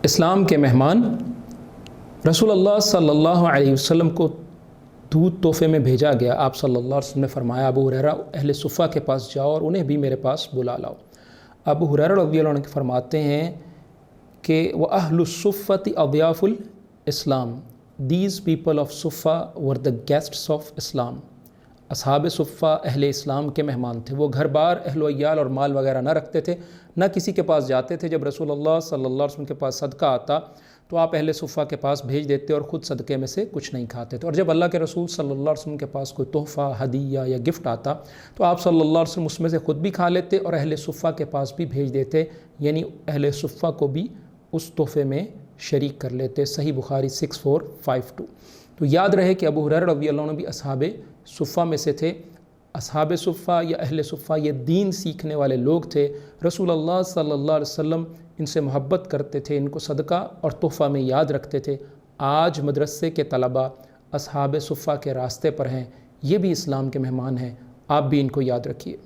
اسلام کے مہمان رسول اللہ صلی اللہ علیہ وسلم کو دودھ تحفے میں بھیجا گیا۔ آپ صلی اللہ علیہ وسلم نے فرمایا ابو ہریرہ اہل صفہ کے پاس جاؤ اور انہیں بھی میرے پاس بلا لاؤ۔ ابو ہریرہ رضی اللہ عنہ فرماتے ہیں کہ وَأَهْلُ الصُّفَّةِ أَضْيَافُ الْإِسْلَامِ These people of Suffah were the guests of Islam۔ اصحاب صفہ اہل اسلام کے مہمان تھے۔ وہ گھر بار اہل و عیال اور مال وغیرہ نہ رکھتے تھے، نہ کسی کے پاس جاتے تھے۔ جب رسول اللہ صلی اللہ علیہ وسلم کے پاس صدقہ آتا تو آپ اہل صفہ کے پاس بھیج دیتے اور خود صدقے میں سے کچھ نہیں کھاتے تھے۔ اور جب اللہ کے رسول صلی اللہ علیہ وسلم کے پاس کوئی تحفہ، ہدیہ یا گفٹ آتا تو آپ صلی اللہ علیہ وسلم اس میں سے خود بھی کھا لیتے اور اہل صفہ کے پاس بھی بھیج دیتے، یعنی اہل صفہ کو بھی اس تحفے میں شریک کر لیتے۔ صحیح بخاری 6452۔ تو یاد رہے کہ ابو ہریرہ رضی اللہ عنہ بھی اصحاب صفہ میں سے تھے۔ اصحاب صفہ یا اہل صفہ یہ دین سیکھنے والے لوگ تھے۔ رسول اللہ صلی اللہ علیہ وسلم ان سے محبت کرتے تھے، ان کو صدقہ اور تحفہ میں یاد رکھتے تھے۔ آج مدرسے کے طلباء اصحاب صفہ کے راستے پر ہیں، یہ بھی اسلام کے مہمان ہیں، آپ بھی ان کو یاد رکھیے۔